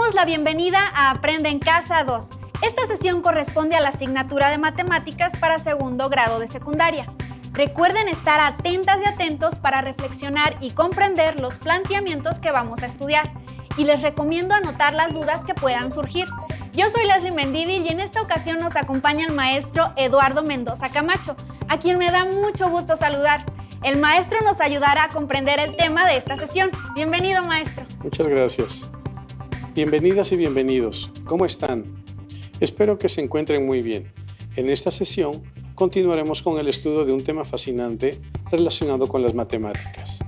damos la bienvenida a Aprende en Casa 2. Esta sesión corresponde a la asignatura de Matemáticas para segundo grado de secundaria. Recuerden estar atentas y atentos para reflexionar y comprender los planteamientos que vamos a estudiar. Y les recomiendo anotar las dudas que puedan surgir. Yo soy Leslie Mendívil y en esta ocasión nos acompaña el maestro Eduardo Mendoza Camacho, a quien me da mucho gusto saludar. El maestro nos ayudará a comprender el tema de esta sesión. Bienvenido, maestro. Muchas gracias. Bienvenidas y bienvenidos. ¿Cómo están? Espero que se encuentren muy bien. En esta sesión continuaremos con el estudio de un tema fascinante relacionado con las matemáticas.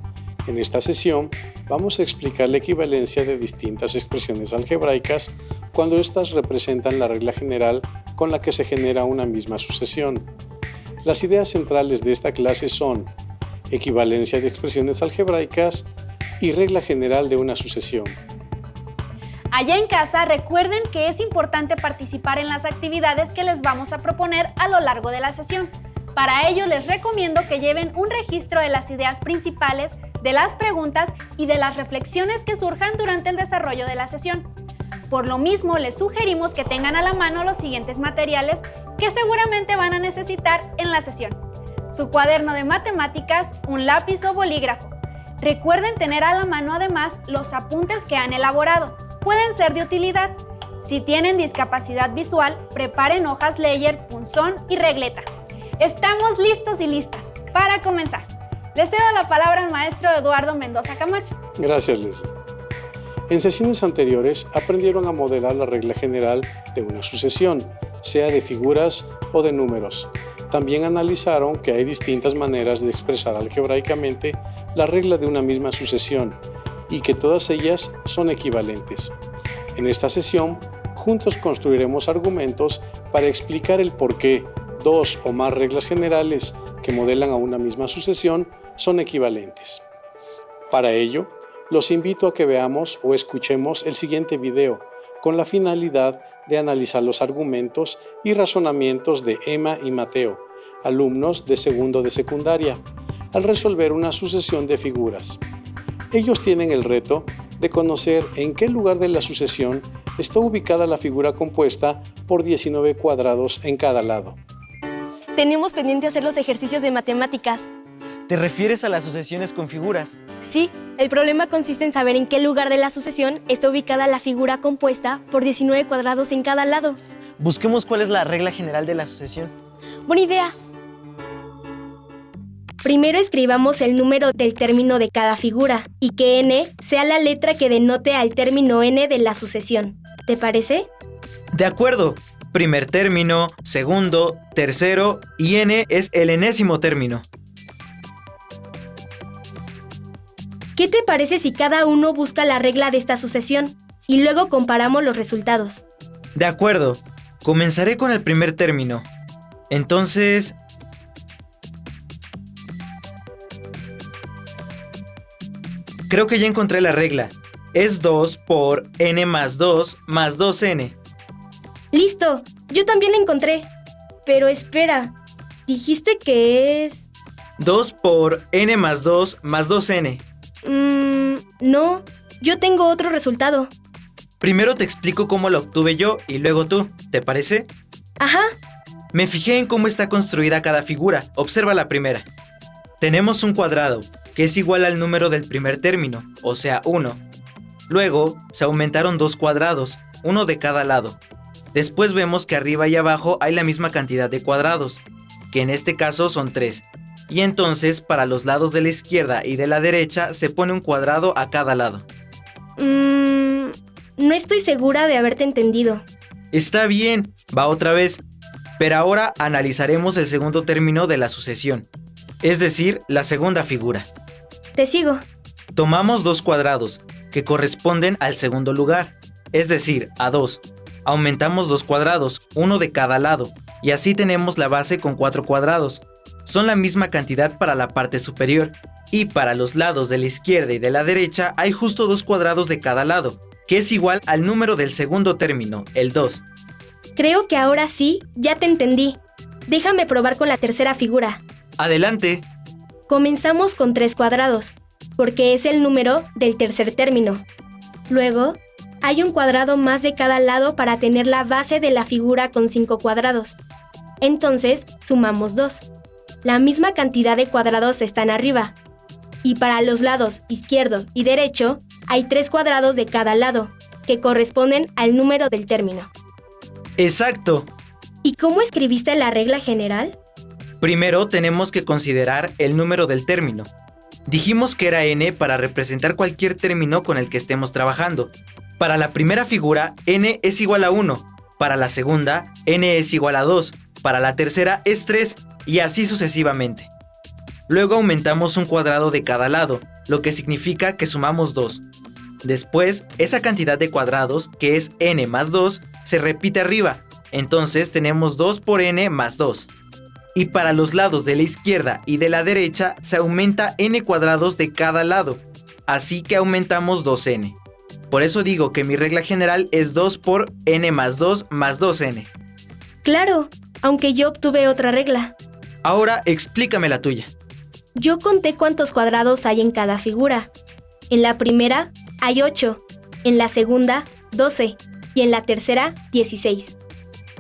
En esta sesión vamos a explicar la equivalencia de distintas expresiones algebraicas cuando éstas representan la regla general con la que se genera una misma sucesión. Las ideas centrales de esta clase son equivalencia de expresiones algebraicas y regla general de una sucesión. Allá en casa, recuerden que es importante participar en las actividades que les vamos a proponer a lo largo de la sesión. Para ello, les recomiendo que lleven un registro de las ideas principales, de las preguntas y de las reflexiones que surjan durante el desarrollo de la sesión. Por lo mismo, les sugerimos que tengan a la mano los siguientes materiales que seguramente van a necesitar en la sesión: su cuaderno de matemáticas, un lápiz o bolígrafo. Recuerden tener a la mano además los apuntes que han elaborado. Pueden ser de utilidad. Si tienen discapacidad visual, preparen hojas Leyer, punzón y regleta. Estamos listos y listas para comenzar. Les cedo la palabra al maestro Eduardo Mendoza Camacho. Gracias, Leslie. En sesiones anteriores aprendieron a modelar la regla general de una sucesión, sea de figuras o de números. También analizaron que hay distintas maneras de expresar algebraicamente la regla de una misma sucesión y que todas ellas son equivalentes. En esta sesión, juntos construiremos argumentos para explicar el por qué dos o más reglas generales que modelan a una misma sucesión son equivalentes. Para ello, los invito a que veamos o escuchemos el siguiente video con la finalidad de analizar los argumentos y razonamientos de Emma y Mateo, alumnos de segundo de secundaria, al resolver una sucesión de figuras. Ellos tienen el reto de conocer en qué lugar de la sucesión está ubicada la figura compuesta por 19 cuadrados en cada lado. Tenemos pendiente hacer los ejercicios de matemáticas. ¿Te refieres a las sucesiones con figuras? Sí, el problema consiste en saber en qué lugar de la sucesión está ubicada la figura compuesta por 19 cuadrados en cada lado. Busquemos cuál es la regla general de la sucesión. ¡Buena idea! Primero escribamos el número del término de cada figura y que n sea la letra que denote al término n de la sucesión. ¿Te parece? De acuerdo. Primer término, segundo, tercero y n es el enésimo término. ¿Qué te parece si cada uno busca la regla de esta sucesión y luego comparamos los resultados? De acuerdo. Comenzaré con el primer término. Entonces, creo que ya encontré la regla. Es 2 por n más 2 más 2n. ¡Listo! Yo también la encontré. Pero espera, dijiste que es... 2 por n más 2 más 2n. No, yo tengo otro resultado. Primero te explico cómo lo obtuve yo y luego tú, ¿te parece? Ajá. Me fijé en cómo está construida cada figura. Observa la primera. Tenemos un cuadrado, que es igual al número del primer término, o sea, 1. Luego, se aumentaron dos cuadrados, uno de cada lado. Después vemos que arriba y abajo hay la misma cantidad de cuadrados, que en este caso son 3. Y entonces, para los lados de la izquierda y de la derecha, se pone un cuadrado a cada lado. No estoy segura de haberte entendido. Está bien, va otra vez. Pero ahora analizaremos el segundo término de la sucesión, es decir, la segunda figura. Te sigo. Tomamos dos cuadrados, que corresponden al segundo lugar, es decir, a 2. Aumentamos dos cuadrados, uno de cada lado, y así tenemos la base con 4 cuadrados. Son la misma cantidad para la parte superior, y para los lados de la izquierda y de la derecha hay justo 2 cuadrados de cada lado, que es igual al número del segundo término, el 2. Creo que ahora sí, ya te entendí. Déjame probar con la tercera figura. Adelante. Comenzamos con 3 cuadrados, porque es el número del tercer término. Luego, hay un cuadrado más de cada lado para tener la base de la figura con 5 cuadrados. Entonces, sumamos 2. La misma cantidad de cuadrados están arriba. Y para los lados izquierdo y derecho, hay 3 cuadrados de cada lado, que corresponden al número del término. ¡Exacto! ¿Y cómo escribiste la regla general? Primero tenemos que considerar el número del término. Dijimos que era n para representar cualquier término con el que estemos trabajando. Para la primera figura, n es igual a 1. Para la segunda, n es igual a 2. Para la tercera es 3, y así sucesivamente. Luego aumentamos un cuadrado de cada lado, lo que significa que sumamos 2. Después, esa cantidad de cuadrados, que es n más 2, se repite arriba. Entonces tenemos 2 por n más 2. Y para los lados de la izquierda y de la derecha se aumenta n cuadrados de cada lado. Así que aumentamos 2n. Por eso digo que mi regla general es 2 por n más 2 más 2n. Claro, aunque yo obtuve otra regla. Ahora explícame la tuya. Yo conté cuántos cuadrados hay en cada figura. En la primera hay 8, en la segunda 12 y en la tercera 16.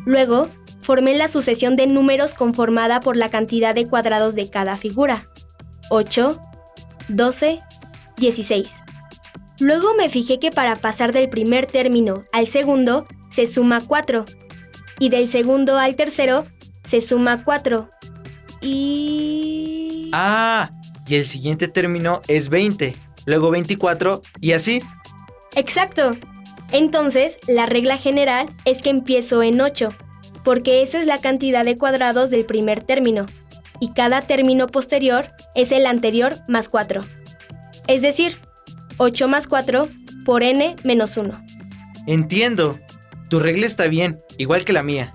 Luego, formé la sucesión de números conformada por la cantidad de cuadrados de cada figura. 8, 12, 16. Luego me fijé que para pasar del primer término al segundo se suma 4. Y del segundo al tercero se suma 4. Y el siguiente término es 20, luego 24 y así. Exacto. Entonces, la regla general es que empiezo en 8, porque esa es la cantidad de cuadrados del primer término, y cada término posterior es el anterior más 4. Es decir, 8 más 4 por n menos 1. Entiendo. Tu regla está bien, igual que la mía.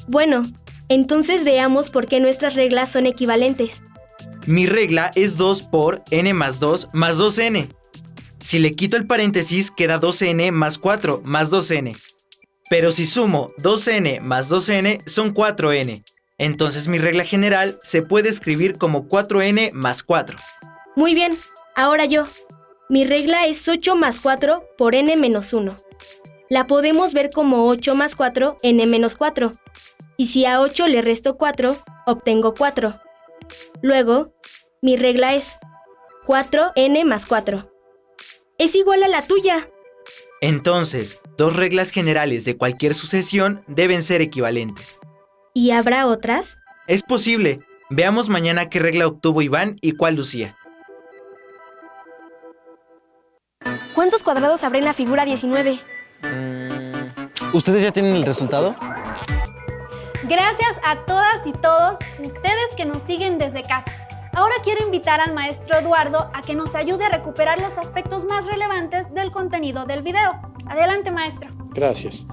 Bueno, entonces veamos por qué nuestras reglas son equivalentes. Mi regla es 2 por n más 2 más 2n. Si le quito el paréntesis queda 2n más 4 más 2n. Pero si sumo 2n más 2n son 4n. Entonces mi regla general se puede escribir como 4n más 4. Muy bien, ahora yo. Mi regla es 8 más 4 por n menos 1. La podemos ver como 8 más 4, n menos 4. Y si a 8 le resto 4, obtengo 4. Luego, mi regla es 4n más 4. Es igual a la tuya. Entonces, dos reglas generales de cualquier sucesión deben ser equivalentes. ¿Y habrá otras? Es posible. Veamos mañana qué regla obtuvo Iván y cuál Lucía. ¿Cuántos cuadrados habrá en la figura 19? ¿Ustedes ya tienen el resultado? Gracias a todas y todos ustedes que nos siguen desde casa. Ahora quiero invitar al maestro Eduardo a que nos ayude a recuperar los aspectos más relevantes del contenido del video. Adelante, maestro. Gracias.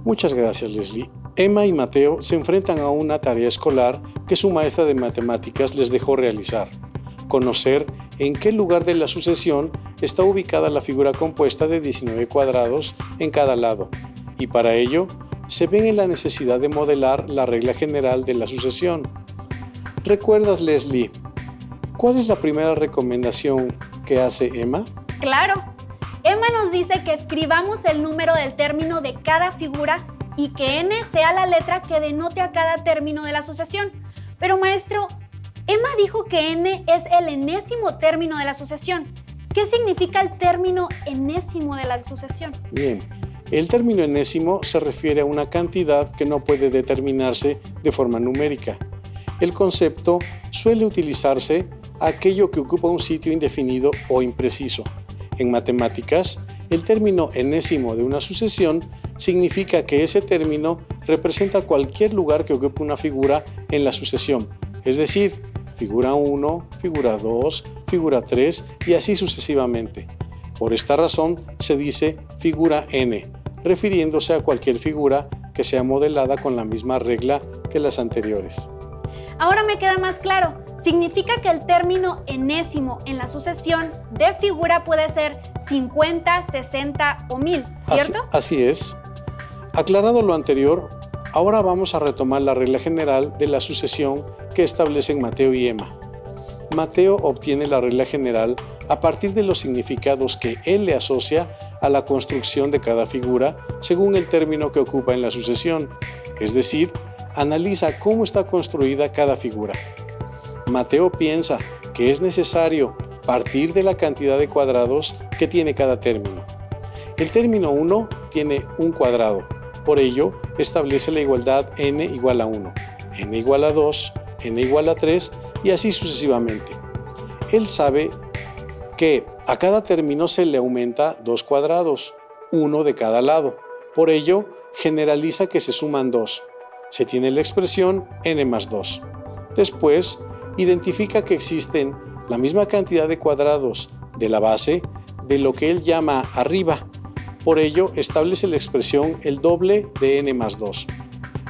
Muchas gracias, Leslie. Emma y Mateo se enfrentan a una tarea escolar que su maestra de matemáticas les dejó realizar. Conocer en qué lugar de la sucesión está ubicada la figura compuesta de 19 cuadrados en cada lado. Y para ello, se ven en la necesidad de modelar la regla general de la sucesión. ¿Recuerdas, Leslie, cuál es la primera recomendación que hace Emma? Claro. Emma nos dice que escribamos el número del término de cada figura y que n sea la letra que denote a cada término de la sucesión. Pero, maestro, Emma dijo que n es el enésimo término de la sucesión. ¿Qué significa el término enésimo de la sucesión? Bien, el término enésimo se refiere a una cantidad que no puede determinarse de forma numérica. El concepto suele utilizarse a aquello que ocupa un sitio indefinido o impreciso. En matemáticas, el término enésimo de una sucesión significa que ese término representa cualquier lugar que ocupe una figura en la sucesión, es decir, figura 1, figura 2, figura 3 y así sucesivamente. Por esta razón se dice figura n, refiriéndose a cualquier figura que sea modelada con la misma regla que las anteriores. Ahora me queda más claro. Significa que el término enésimo en la sucesión de figura puede ser 50, 60 o 1000, ¿cierto? Así es. Aclarado lo anterior, ahora vamos a retomar la regla general de la sucesión que establecen Mateo y Emma. Mateo obtiene la regla general a partir de los significados que él le asocia a la construcción de cada figura según el término que ocupa en la sucesión, es decir, analiza cómo está construida cada figura. Mateo piensa que es necesario partir de la cantidad de cuadrados que tiene cada término. El término 1 tiene un cuadrado, por ello establece la igualdad n igual a 1, n igual a 2, n igual a 3 y así sucesivamente. Él sabe que a cada término se le aumenta 2 cuadrados, uno de cada lado. Por ello, generaliza que se suman 2. Se tiene la expresión n más 2. Después, identifica que existen la misma cantidad de cuadrados de la base de lo que él llama arriba. Por ello, establece la expresión el doble de n más 2.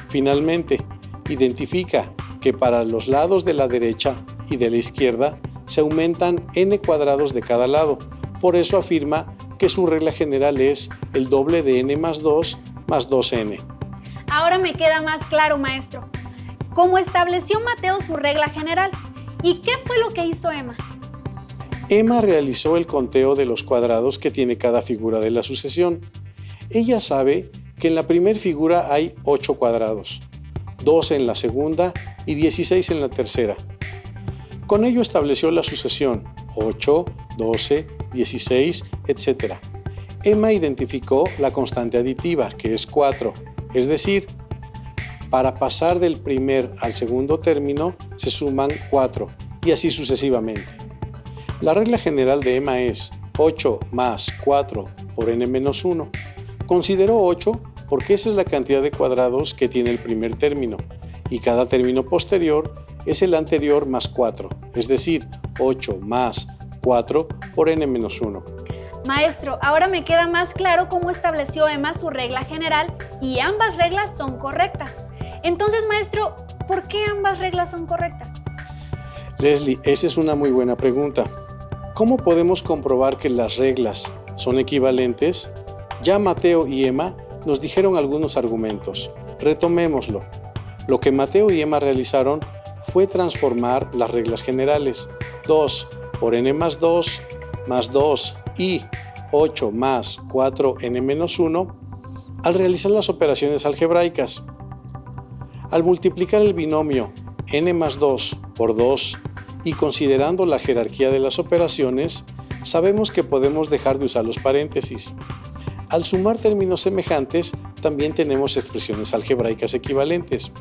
Finalmente, identifica que para los lados de la derecha y de la izquierda se aumentan n cuadrados de cada lado. Por eso afirma que su regla general es el doble de n más 2 más 2n. Ahora me queda más claro, maestro. ¿Cómo estableció Mateo su regla general? ¿Y qué fue lo que hizo Emma? Emma realizó el conteo de los cuadrados que tiene cada figura de la sucesión. Ella sabe que en la primera figura hay 8 cuadrados, 12 en la segunda y 16 en la tercera. Con ello estableció la sucesión 8, 12, 16, etc. Emma identificó la constante aditiva, que es 4, es decir, para pasar del primer al segundo término se suman 4 y así sucesivamente. La regla general de Emma es 8 más 4 por n menos 1. Consideró 8 porque esa es la cantidad de cuadrados que tiene el primer término y cada término posterior es el anterior más 4, es decir, 8 más 4 por n menos 1. Maestro, ahora me queda más claro cómo estableció Emma su regla general y ambas reglas son correctas. Entonces, maestro, ¿por qué ambas reglas son correctas? Leslie, esa es una muy buena pregunta. ¿Cómo podemos comprobar que las reglas son equivalentes? Ya Mateo y Emma nos dijeron algunos argumentos. Retomémoslo. Lo que Mateo y Emma realizaron fue transformar las reglas generales 2 por n más 2 y 8 más 4n menos 1 al realizar las operaciones algebraicas. Al multiplicar el binomio n más 2 por 2 y considerando la jerarquía de las operaciones, sabemos que podemos dejar de usar los paréntesis. Al sumar términos semejantes, también tenemos expresiones algebraicas equivalentes.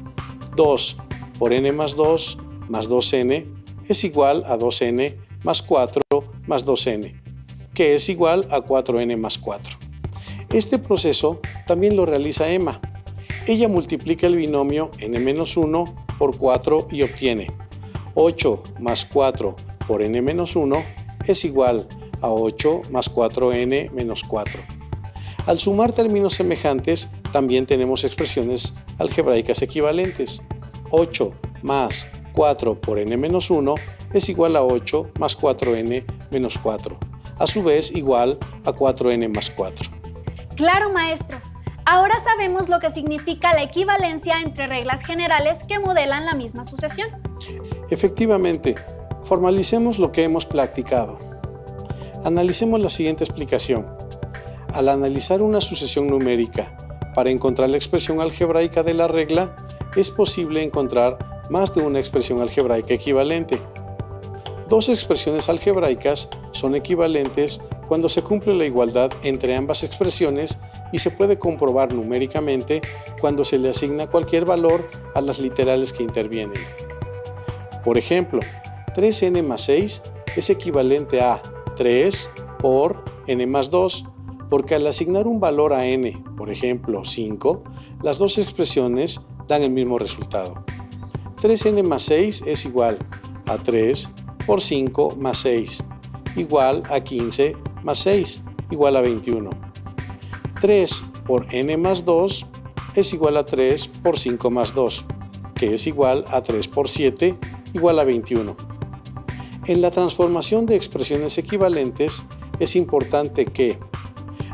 2 por n más 2 más 2n es igual a 2n más 4 más 2n, que es igual a 4n más 4. Este proceso también lo realiza Emma. Ella multiplica el binomio n-1 por 4 y obtiene 8 más 4 por n-1 es igual a 8 más 4n menos 4. Al sumar términos semejantes, también tenemos expresiones algebraicas equivalentes. 8 más 4 por n-1 es igual a 8 más 4n menos 4, a su vez igual a 4n más 4. Claro, maestro. Ahora sabemos lo que significa la equivalencia entre reglas generales que modelan la misma sucesión. Efectivamente, formalicemos lo que hemos practicado. Analicemos la siguiente explicación. Al analizar una sucesión numérica para encontrar la expresión algebraica de la regla, es posible encontrar más de una expresión algebraica equivalente. Dos expresiones algebraicas son equivalentes cuando se cumple la igualdad entre ambas expresiones y se puede comprobar numéricamente cuando se le asigna cualquier valor a las literales que intervienen. Por ejemplo, 3n más 6 es equivalente a 3 por n más 2, porque al asignar un valor a n, por ejemplo 5, las dos expresiones dan el mismo resultado. 3n más 6 es igual a 3 por 5 más 6, igual a 15 más 6, igual a 21. 3 por n más 2 es igual a 3 por 5 más 2, que es igual a 3 por 7, igual a 21. En la transformación de expresiones equivalentes es importante que,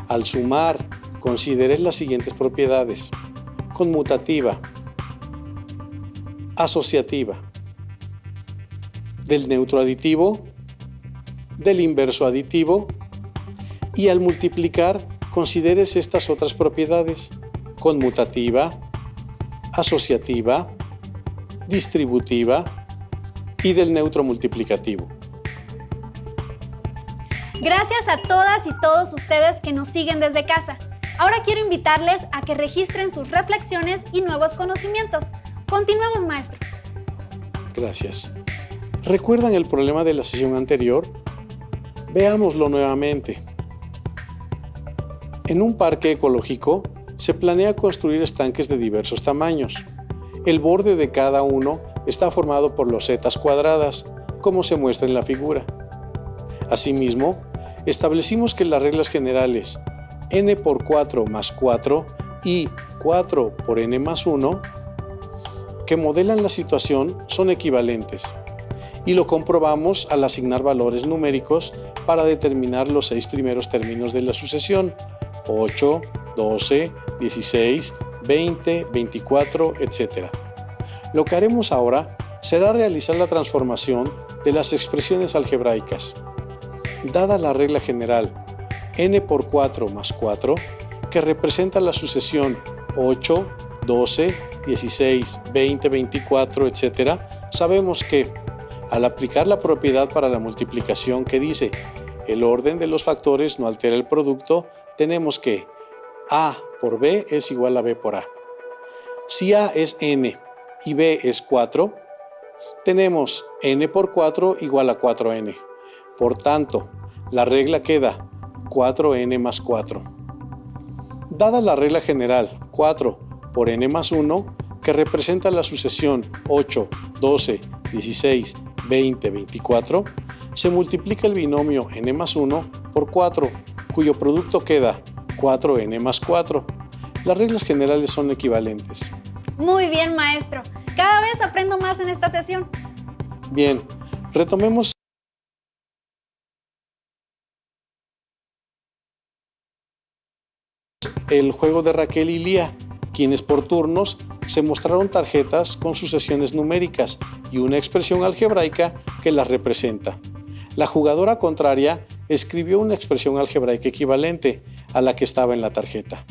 al sumar, consideres las siguientes propiedades: conmutativa, asociativa, del neutro aditivo del inverso aditivo y al multiplicar consideres estas otras propiedades: conmutativa, asociativa, distributiva y del neutro multiplicativo. Gracias a todas y todos ustedes que nos siguen desde casa. Ahora quiero invitarles a que registren sus reflexiones y nuevos conocimientos. Continuemos, maestro. Gracias. ¿Recuerdan el problema de la sesión anterior? Veámoslo nuevamente. En un parque ecológico se planea construir estanques de diversos tamaños. El borde de cada uno está formado por losetas cuadradas, como se muestra en la figura. Asimismo, establecimos que las reglas generales n por 4 más 4 y 4 por n más 1, que modelan la situación, son equivalentes, y lo comprobamos al asignar valores numéricos para determinar los 6 primeros términos de la sucesión: 8, 12, 16, 20, 24, etc. Lo que haremos ahora será realizar la transformación de las expresiones algebraicas. Dada la regla general n por 4 más 4, que representa la sucesión 8, 12, 16, 20, 24, etc., sabemos que, al aplicar la propiedad para la multiplicación que dice el orden de los factores no altera el producto, tenemos que A por B es igual a B por A. Si A es n y B es 4, tenemos n por 4 igual a 4n. Por tanto, la regla queda 4n más 4. Dada la regla general 4 por n más 1, que representa la sucesión 8, 12, 16, 20, 24, se multiplica el binomio n más 1 por 4, cuyo producto queda 4n más 4. Las reglas generales son equivalentes. Muy bien, maestro. Cada vez aprendo más en esta sesión. Bien, retomemos el juego de Raquel y Lía, quienes por turnos se mostraron tarjetas con sucesiones numéricas y una expresión algebraica que las representa. La jugadora contraria escribió una expresión algebraica equivalente a la que estaba en la tarjeta.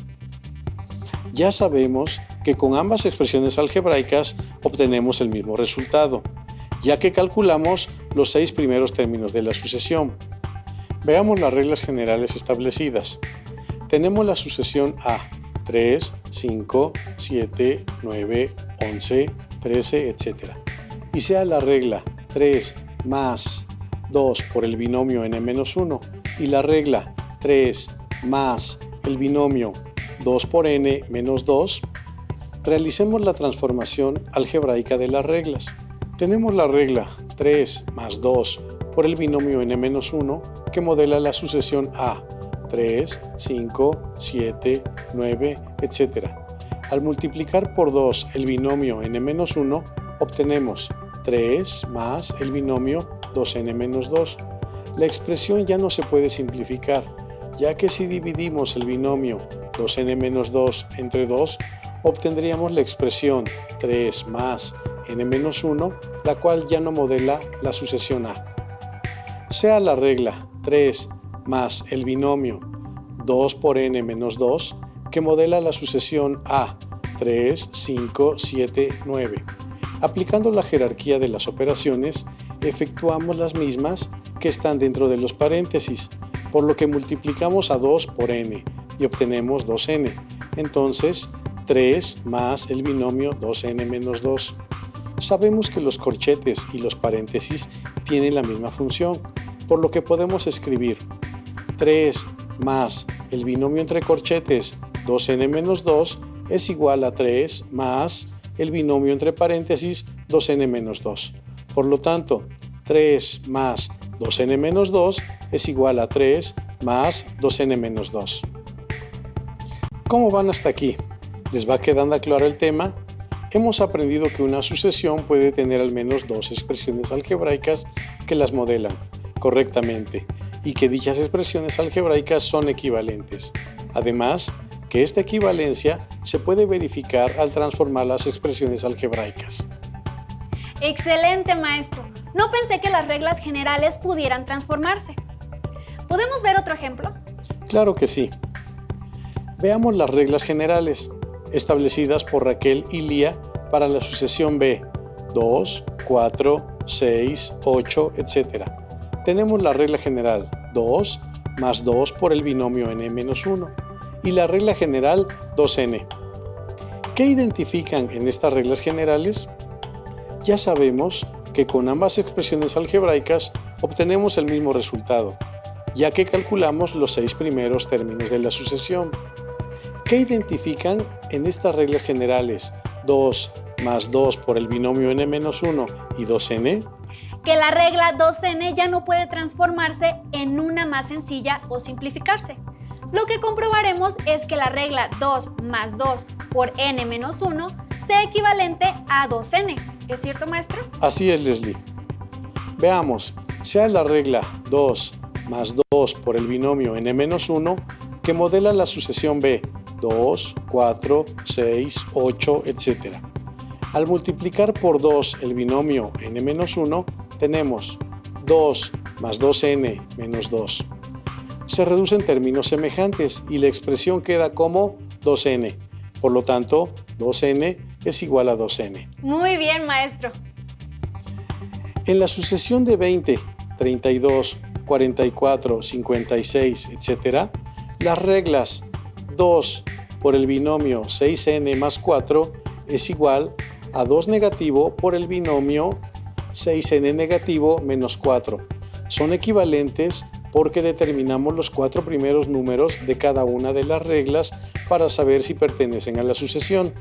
Ya sabemos que con ambas expresiones algebraicas obtenemos el mismo resultado, ya que calculamos los 6 primeros términos de la sucesión. Veamos las reglas generales establecidas. Tenemos la sucesión A, 3, 5, 7, 9, 11, 13, etc. Y sea la regla 3 más 2 por el binomio n-1 y la regla 3 más el binomio 2 por n menos 2, realicemos la transformación algebraica de las reglas. Tenemos la regla 3 más 2 por el binomio n-1 que modela la sucesión A, 3, 5, 7, 9, etc. Al multiplicar por 2 el binomio n-1, obtenemos 3 más el binomio 2n-2. La expresión ya no se puede simplificar, ya que si dividimos el binomio 2n-2 entre 2, obtendríamos la expresión 3 más n-1, la cual ya no modela la sucesión A. Sea la regla 3 más el binomio 2 por n menos 2, que modela la sucesión A, 3, 5, 7, 9. Aplicando la jerarquía de las operaciones, efectuamos las mismas que están dentro de los paréntesis, por lo que multiplicamos a 2 por n y obtenemos 2n. Entonces, 3 más el binomio 2n menos 2. Sabemos que los corchetes y los paréntesis tienen la misma función, por lo que podemos escribir 3 más el binomio entre corchetes 2n menos 2 es igual a 3 más el binomio entre paréntesis 2n menos 2. Por lo tanto, 3 más 2n menos 2 es igual a 3 más 2n menos 2. ¿Cómo van hasta aquí? ¿Les va quedando claro el tema? Hemos aprendido que una sucesión puede tener al menos 2 expresiones algebraicas que las modelan correctamente y que dichas expresiones algebraicas son equivalentes. Además, que esta equivalencia se puede verificar al transformar las expresiones algebraicas. ¡Excelente, maestro! No pensé que las reglas generales pudieran transformarse. ¿Podemos ver otro ejemplo? Claro que sí. Veamos las reglas generales establecidas por Raquel y Lía para la sucesión B, 2, 4, 6, 8, etc. Tenemos la regla general 2 más 2 por el binomio n-1 y la regla general 2n. ¿Qué identifican en estas reglas generales? Ya sabemos que con ambas expresiones algebraicas obtenemos el mismo resultado, ya que calculamos los 6 primeros términos de la sucesión. ¿Qué identifican en estas reglas generales 2 más 2 por el binomio n-1 y 2n? Que la regla 2n ya no puede transformarse en una más sencilla o simplificarse. Lo que comprobaremos es que la regla 2 más 2 por n-1 sea equivalente a 2n. ¿Es cierto, maestro? Así es, Leslie. Veamos, sea la regla 2 más 2 por el binomio n-1 que modela la sucesión B, 2, 4, 6, 8, etc. Al multiplicar por 2 el binomio n-1, tenemos 2 más 2n menos 2. Se reducen términos semejantes y la expresión queda como 2n. Por lo tanto, 2n es igual a 2n. Muy bien, maestro. En la sucesión de 20, 32, 44, 56, etc., las reglas 2 por el binomio 6n más 4 es igual a 2 negativo por el binomio 6n negativo menos 4. Son equivalentes porque determinamos los 4 primeros números de cada una de las reglas para saber si pertenecen a la sucesión.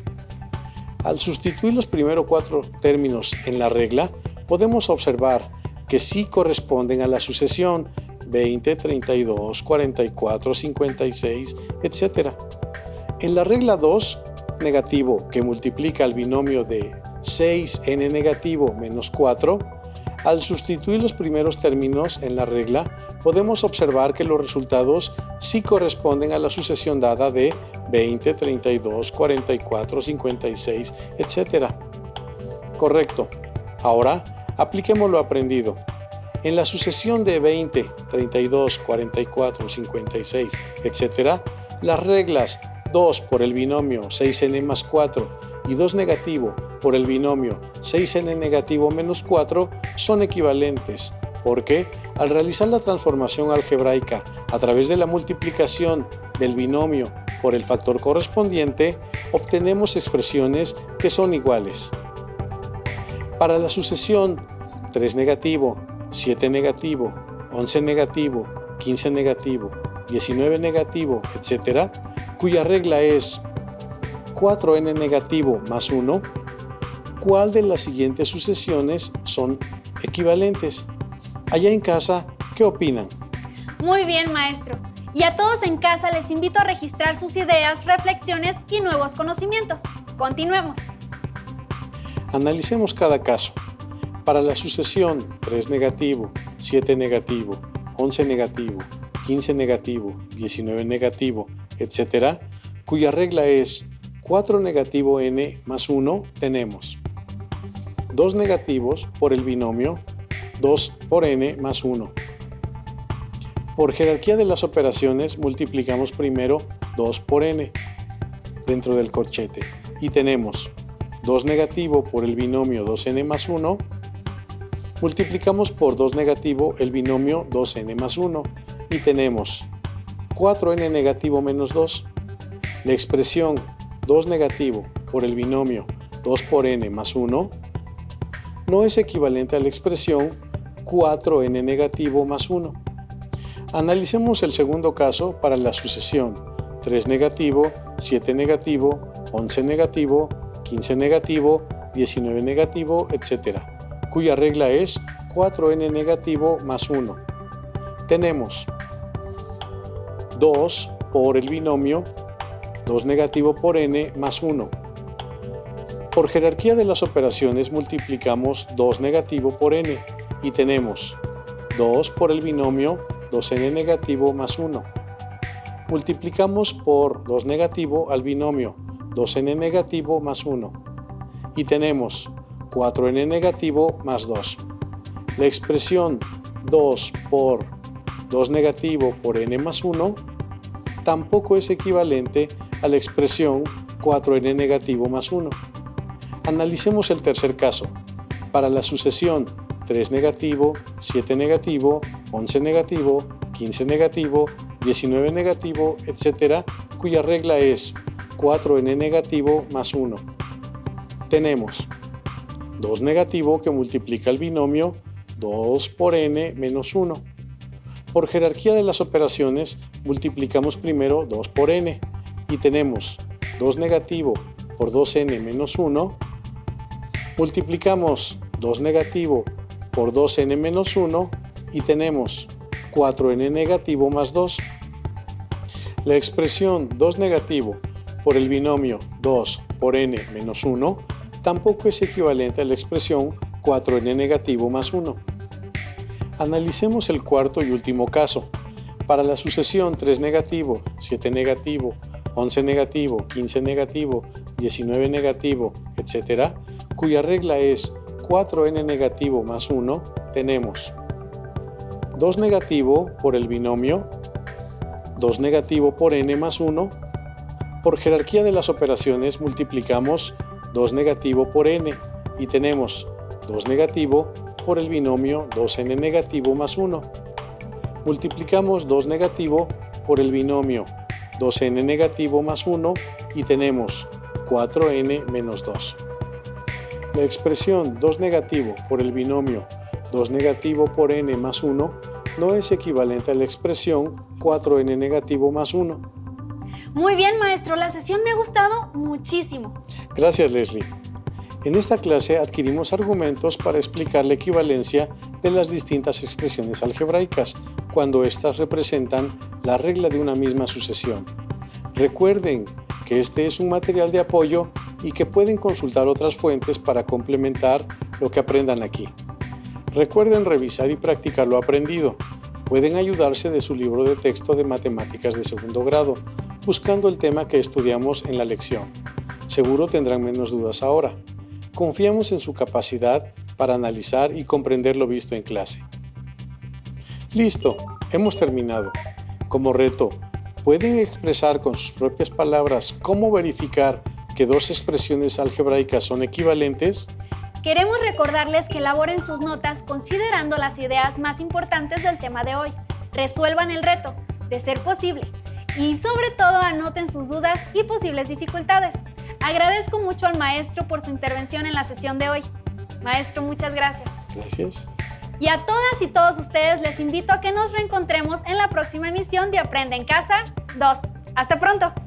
Al sustituir los primeros 4 términos en la regla, podemos observar que sí corresponden a la sucesión 20, 32, 44, 56, etc. En la regla 2, negativo, que multiplica el binomio de 6n negativo menos 4, al sustituir los primeros términos en la regla, podemos observar que los resultados sí corresponden a la sucesión dada de 20, 32, 44, 56, etc. Correcto. Ahora, apliquemos lo aprendido. En la sucesión de 20, 32, 44, 56, etc., las reglas 2 por el binomio 6n más 4 y 2 negativo por el binomio 6n negativo menos 4 son equivalentes, porque al realizar la transformación algebraica a través de la multiplicación del binomio por el factor correspondiente, obtenemos expresiones que son iguales. Para la sucesión 3 negativo, 7 negativo, 11 negativo, 15 negativo, 19 negativo, etc., cuya regla es 4n negativo más 1, ¿cuál de las siguientes sucesiones son equivalentes? Allá en casa, ¿qué opinan? Muy bien, maestro. Y a todos en casa les invito a registrar sus ideas, reflexiones y nuevos conocimientos. Continuemos. Analicemos cada caso. Para la sucesión 3 negativo, 7 negativo, 11 negativo, 15 negativo, 19 negativo, etc., cuya regla es 4 negativo n más 1, tenemos 2 negativos por el binomio 2 por n más 1. Por jerarquía de las operaciones multiplicamos primero 2 por n dentro del corchete y tenemos 2 negativo por el binomio 2n más 1, multiplicamos por 2 negativo el binomio 2n más 1 y tenemos 4n negativo menos 2. La expresión 2 negativo por el binomio 2 por n más 1 no es equivalente a la expresión 4n negativo más 1. Analicemos el segundo caso para la sucesión 3 negativo, 7 negativo, 11 negativo, 15 negativo, 19 negativo, etc., cuya regla es 4n negativo más 1. Tenemos 2 por el binomio 2 negativo por n más 1. Por jerarquía de las operaciones multiplicamos 2 negativo por n y tenemos 2 por el binomio 2n negativo más 1. Multiplicamos por 2 negativo al binomio 2n negativo más 1 y tenemos 4n negativo más 2. La expresión 2 por 2 negativo por n más 1 tampoco es equivalente a la expresión 4n negativo más 1. Analicemos el tercer caso. Para la sucesión 3 negativo, 7 negativo, 11 negativo, 15 negativo, 19 negativo, etc., cuya regla es 4n negativo más 1. Tenemos 2 negativo que multiplica el binomio 2 por n menos 1. Por jerarquía de las operaciones, multiplicamos primero 2 por n y tenemos 2 negativo por 2n menos 1. Multiplicamos 2 negativo por 2n menos 1 y tenemos 4n negativo más 2. La expresión 2 negativo por el binomio 2 por n menos 1 tampoco es equivalente a la expresión 4n negativo más 1. Analicemos el cuarto y último caso. Para la sucesión 3 negativo, 7 negativo, 11 negativo, 15 negativo, 19 negativo, etc., cuya regla es 4n negativo más 1, tenemos 2 negativo por el binomio 2 negativo por n más 1. Por jerarquía de las operaciones multiplicamos 2 negativo por n y tenemos 2 negativo por el binomio 2n negativo más 1. Multiplicamos 2 negativo por el binomio 2n negativo más 1 y tenemos 4n menos 2. La expresión 2 negativo por el binomio 2 negativo por n más 1 no es equivalente a la expresión 4n negativo más 1. Muy bien, maestro, la sesión me ha gustado muchísimo. Gracias, Leslie. En esta clase adquirimos argumentos para explicar la equivalencia de las distintas expresiones algebraicas cuando éstas representan la regla de una misma sucesión. Recuerden que este es un material de apoyo y que pueden consultar otras fuentes para complementar lo que aprendan aquí. Recuerden revisar y practicar lo aprendido. Pueden ayudarse de su libro de texto de matemáticas de segundo grado, buscando el tema que estudiamos en la lección. Seguro tendrán menos dudas ahora. Confiamos en su capacidad para analizar y comprender lo visto en clase. Listo, hemos terminado. Como reto, ¿pueden expresar con sus propias palabras cómo verificar que dos expresiones algebraicas son equivalentes? Queremos recordarles que elaboren sus notas considerando las ideas más importantes del tema de hoy. Resuelvan el reto, de ser posible, y sobre todo anoten sus dudas y posibles dificultades. Agradezco mucho al maestro por su intervención en la sesión de hoy. Maestro, muchas gracias. Gracias. Y a todas y todos ustedes les invito a que nos reencontremos en la próxima emisión de Aprende en Casa 2. ¡Hasta pronto!